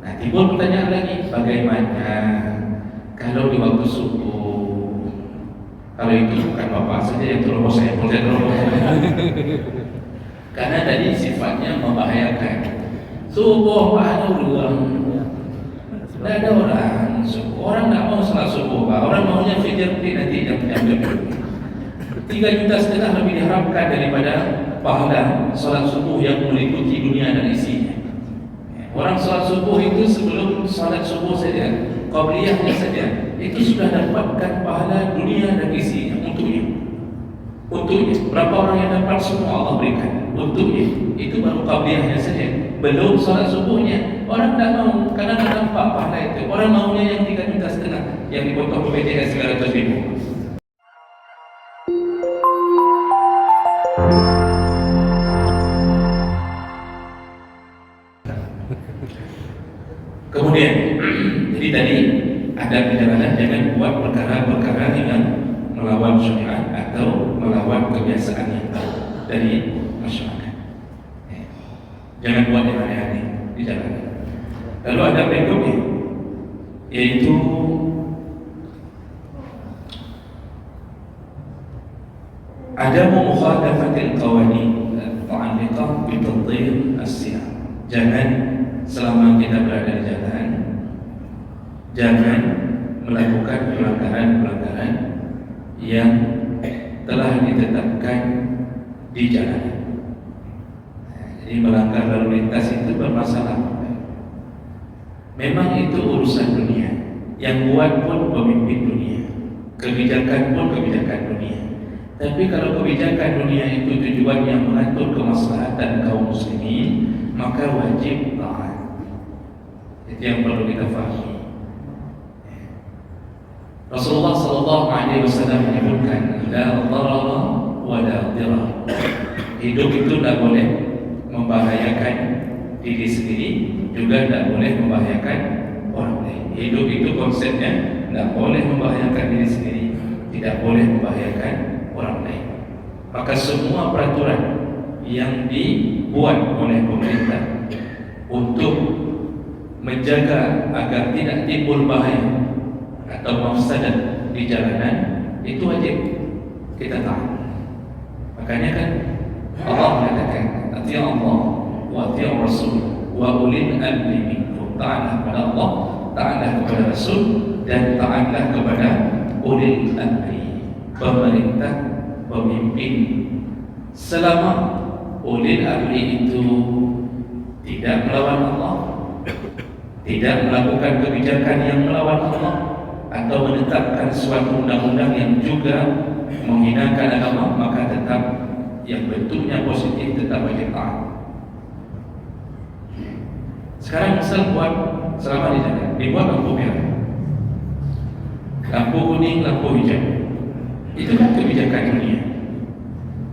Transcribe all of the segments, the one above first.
Nah, timbul pertanyaan lagi, bagaimana kalau di waktu subuh? Kalau itu bukan bapak saja yang terobos, saya pun terobos. Karena tadi sifatnya membahayakan. Subuh ada orang, tidak ada orang subuh. Orang tidak mau salat subuh, Pak. Orang maunya fajr nanti jam 3,5 juta lebih diharapkan daripada pahala salat subuh yang meliputi dunia dan isinya. Orang salat subuh itu sebelum salat subuh saja, qabliyahnya saja, itu sudah dapatkan pahala dunia dan isinya untuknya. Berapa orang yang dapat, semua Allah berikan untuknya. Itu baru qabliyahnya saja, belum salat subuhnya. Orang tidak mau karena tidak nampak pahala itu. Orang maunya yang 3,5 juta yang dipotong BPJS 900.000. Kemudian, jadi tadi ada perjalanan, jangan buat perkara-perkara yang melawan syariat atau melawan kebiasaan yang dari masyarakat. Jangan buat yang aneh-aneh di jalan. Lalu ada berikutnya, yaitu adamu mukhalafatil qawanin muta'alliqah bi tadhhir as-siyam. Jangan selama kita berada di jalan, jangan melakukan pelanggaran-pelanggaran yang telah ditetapkan di jalan. Jadi melanggar lalu lintas itu bermasalah. Memang itu urusan dunia. Yang buat pun pemimpin dunia, kebijakan pun kebijakan dunia. Tapi kalau kebijakan dunia itu tujuannya mengatur kemaslahatan kaum muslimin, maka wajib taat. Itu yang perlu kita fahami. Rasulullah SAW menyebutkan, la dharara wa la dirar. Hidup itu tidak boleh membahayakan diri sendiri, juga tidak boleh membahayakan orang lain. Hidup itu konsepnya tidak boleh membahayakan diri sendiri, tidak boleh membahayakan orang lain. Maka semua peraturan yang dibuat oleh pemerintah untuk menjaga agar tidak timbul bahaya atau mafsadat di jalanan, itu wajib kita taat. Makanya kan Allah mengatakan, ati'u Allah wa ati'u Rasul wa ulil amri minkum. Taatlah kepada Allah, taatlah kepada Rasul, dan taatlah kepada ulil amri, pemerintah, pemimpin. Selama ulil amri itu tidak melawan Allah, tidak melakukan kebijakan yang melawan Allah, atau menetapkan suatu undang-undang yang juga menghinakan agama, maka tetap yang bentuknya positif tetap wajib taat. Sekarang misal buat selama di jalan, dibuat lampu merah, lampu kuning, lampu hijau. Itu kan kebijakan dunia.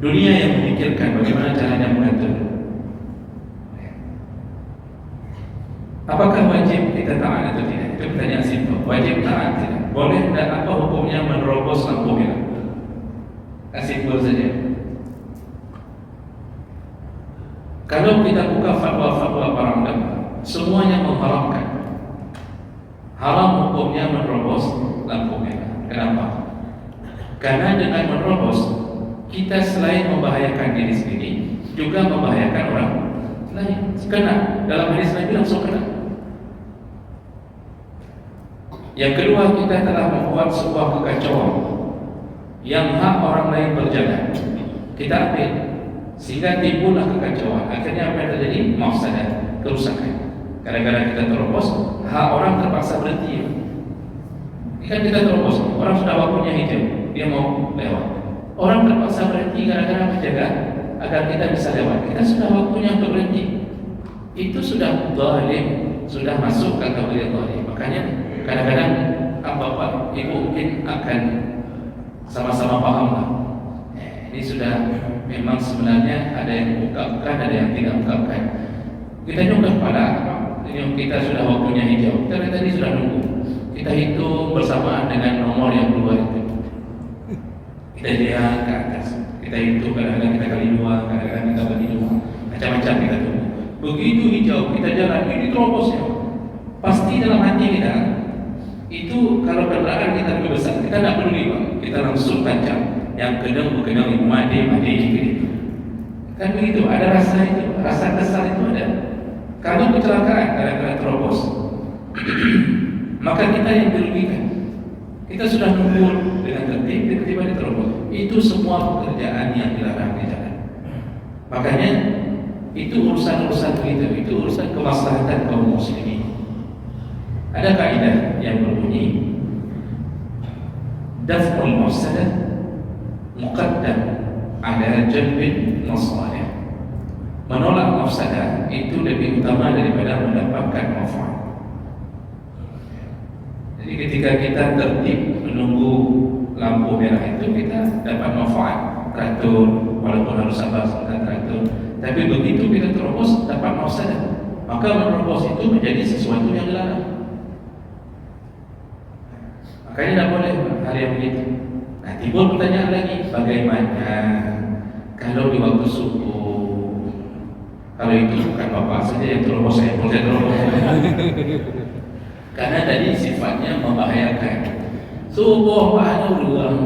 Dunia yang memikirkan bagaimana caranya mengatur. Apakah wajib kita taat atau tidak? Itu pertanyaan simpel. Wajib taat tidak? Boleh tidak? Apa hukumnya menerobos lampu merah? Simpel saja. Kalau kita buka fatwa-fatwa para ulama, semuanya mengharamkan. Haram hukumnya menerobos lampu merah. Kenapa? Karena dengan menerobos, kita selain membahayakan diri sendiri, juga membahayakan orang lain. Kena, dalam hadis Nabi langsung kena. Yang kedua, kita telah membuat sebuah kekacauan yang hak orang lain berjalan, kita ambil, sehingga timbullah kekacauan. Akhirnya apa yang terjadi? Mafsadat, kerusakan. Kadang-kadang kita terobos, hak orang terpaksa berhenti. Kan kita terobos, orang sudah waktunya hijau, dia mau lewat. Orang terpaksa berhenti kadang-kadang menjaga agar kita bisa lewat. Kita sudah waktunya untuk berhenti. Itu sudah zalim, sudah masuk kategori zalim. Makanya kadang-kadang bapak ibu mungkin akan sama-sama paham lah. Ini sudah memang sebenarnya ada yang mengungkapkan, ada yang tidak mengungkapkan. Kita juga pada ini kita sudah waktunya hijau. Kita tadi sudah nunggu. Kita hitung bersamaan dengan nomor yang keluar itu. Kita lihat ke atas. Kita hitung kadang-kadang kita kali 2, kadang-kadang kita bagi 2. Macam-macam kita tunggu. Begitu hijau kita jalan, ini terobos ya. kita lebih besar, kita tak peduli bang, kita langsung tancap. Yang kena berkenal ilmu mati gitu. Kan begitu, ada rasa itu, rasa kesal itu ada. Kalau kecelakaan kadang-kadang terobos, maka kita yang dirugikan. Kita sudah nunggu dengan tertib, tiba-tiba diterobos. Itu semua pekerjaan yang dilarang di jalan. Makanya itu urusan-urusan kita, itu urusan kemaslahatan kaum muslimin. Ada kaidah yang berbunyi daf'ul mafsadah muqaddam ala jalbil masalih. Menolak mafsadah itu lebih utama daripada mendapatkan manfaat. Jadi ketika kita tertib menunggu lampu merah itu, kita dapat manfaat teratur, walaupun harus sabar sebentar teratur. Tapi begitu kita terobos dapat mafsadah, maka menerobos itu menjadi sesuatu yang dilarang. Makanya tidak boleh hal yang begitu. Nah, timbul pertanyaan lagi, bagaimana kalau di waktu subuh? Kalau itu bukan bapak saja yang terobos, saya pun saya terobos. Karena tadi sifatnya membahayakan. Subuh ada orang,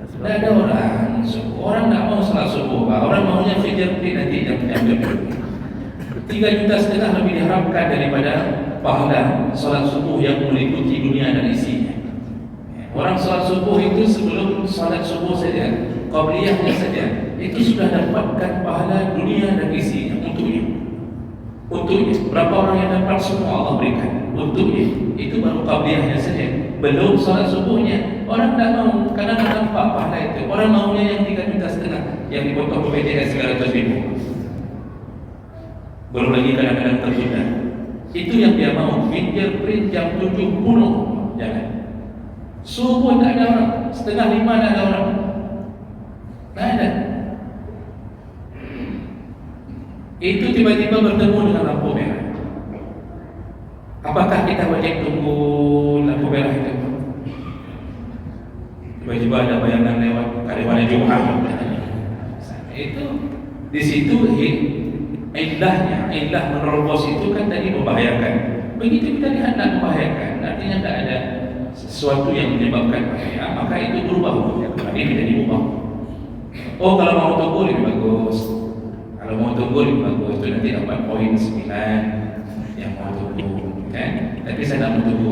tidak ada orang subuh. Orang tidak mau salat subuh, orang maunya fajr nanti jam 3,5 juta lebih diharapkan daripada pahala salat subuh yang meliputi dunia dan isinya. Orang salat subuh itu sebelum salat subuh saja, qabliyahnya saja, itu sudah dapatkan pahala dunia dan isinya untuknya. Untuknya, berapa orang yang dapat semua Allah berikan untuknya. Itu baru qabliyahnya saja, belum salat subuhnya. Orang tidak mau karena tidak nampak pahala itu. Orang maunya yang 3,5 juta yang dipotong BPJS 900.000. Baru lagi kadang-kadang tertunda. Itu yang dia mau. Fingerprint jam 7.10 jangan. Subuh tak ada orang, 4:30 tak ada orang. Tak ada. Itu tiba-tiba bertemu dengan lampu merah. Apakah kita wajib tunggu lampu merah itu? Tiba-tiba ada bayangan lewat karyawan Jumat. Itu di situ ilah menerobos itu kan tadi membahayakan. Begitu kita lihat tak membahayakan, artinya tak ada sesuatu yang menyebabkan bahaya, maka itu berubah hukumnya. Ini tidak diubah. Oh, kalau mau tunggu lebih bagus. Kalau mau tunggu lebih bagus, itu nanti dapat poin 9 yang mau tunggu, kan? Tapi saya tak mau tunggu,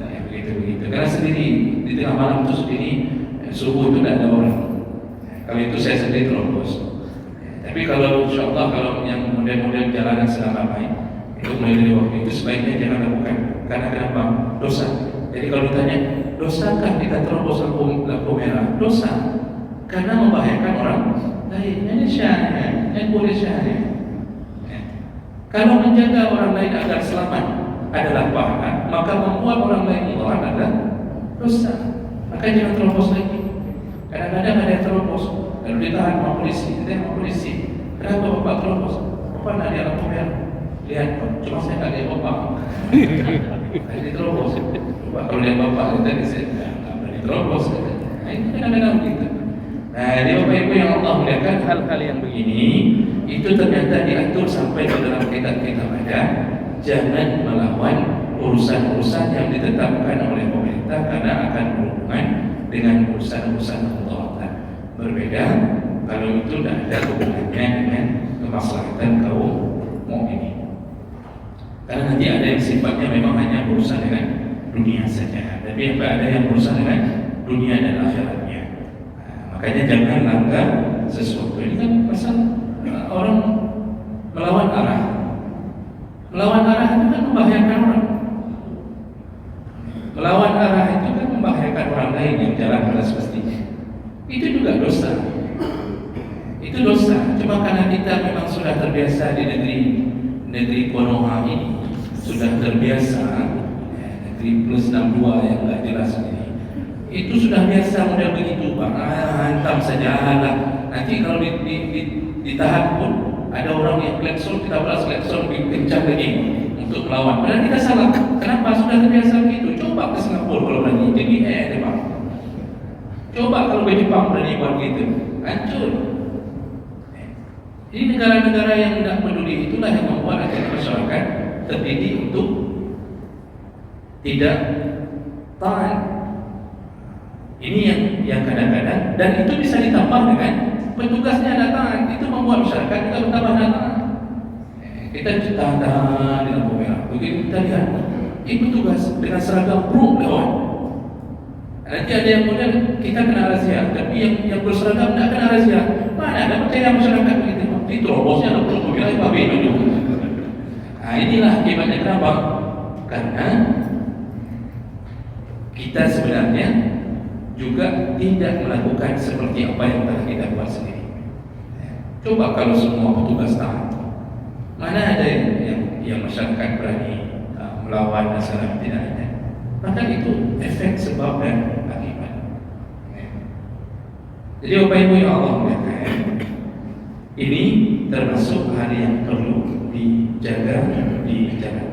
ya, begitu. Karena sendiri di tengah malam itu sendiri subuh itu tidak ada orang. Kalau itu saya sendiri terobos. Tapi kalau insyaAllah kalau yang model-model jalanan sedang ramai, itu mulai dari waktu itu sebaiknya jangan lakukan. Karena kenapa? Dosa. Jadi kalau ditanya, dosakah kita terobos lampu merah? Dosa. Karena membahayakan orang lain. Ini syariah, ini boleh syariah. Kalau menjaga orang lain agar selamat adalah pahala, maka membuat orang lain mudarat adalah dosa. Maka jangan terobos lagi. Kadang-kadang ada yang terobos, lalu ditahan sama polisi. Kenapa bapak terobos? Bapak nak lihat lampu merah. Lihat, cuma saya tak lihat bapak. Jadi terobos. Bapak kalau lihat bapak tadi saya tak berani terobos. Nah, itu kadang-kadang begitu. Nah, jadi Bapak Ibu yang Allah muliakan, hal-hal yang begini itu ternyata diatur sampai ke dalam kitab-kitab ada. Jangan melawan urusan-urusan yang ditetapkan oleh pemerintah karena akan berhubungan dengan urusan-urusan Allah. Berbeda kalau itu tidak ada hubungannya dengan kemaslahatan kaum mukminin. Karena nanti ada yang sifatnya memang hanya urusan dengan dunia saja, tapi ada yang urusan dengan dunia dan akhiratnya. Makanya jangan langgar sesuatu. Ini kan pasal orang melawan arah. Melawan arah itu kan membahayakan orang. Melawan arah itu kan membahayakan orang lain yang jalan pada semestinya. Itu juga dosa. Itu dosa. Cuma karena kita memang sudah terbiasa di negeri Konoha ini, sudah terbiasa negeri plus 62 yang enggak jelas ini. Itu sudah biasa model begitu, Pak. Hantam saja lah. Nanti kalau ditahan pun ada orang yang klakson, kita balas klakson lebih kencang lagi untuk melawan. Padahal kita salah. Kenapa? Sudah terbiasa begitu. Coba ke Singapura kalau berani jadi deh, Pak. Coba kalau ke Jepang berani buat gitu, hancur. Ini negara-negara yang tidak peduli itulah yang membuat akhirnya masyarakat terdidik untuk tidak taat Ini yang kadang-kadang, dan itu bisa ditambah dengan petugasnya datang, itu membuat masyarakat juga bertambah datang. Kita tahan di lampu merah, begitu kita lihat, ini petugas dengan seragam pro lewat. Nanti ada yang kemudian kita kena razia, tapi yang berseragam tidak kena razia. Mana ada percaya masyarakat begitu? Diterobosnya ada pro mobil apa beda juga. Nah inilah akibatnya. Kenapa? Karena kita sebenarnya juga tidak melakukan seperti apa yang telah kita buat sendiri. Coba kalau semua petugas taat, mana ada yang masyarakat berani melawan masalah tidak ada. Maka itu efek sebab dan akibat. Jadi Bapak Ibu yang Allah muliakan, ini termasuk hal yang perlu dijaga, dijaga.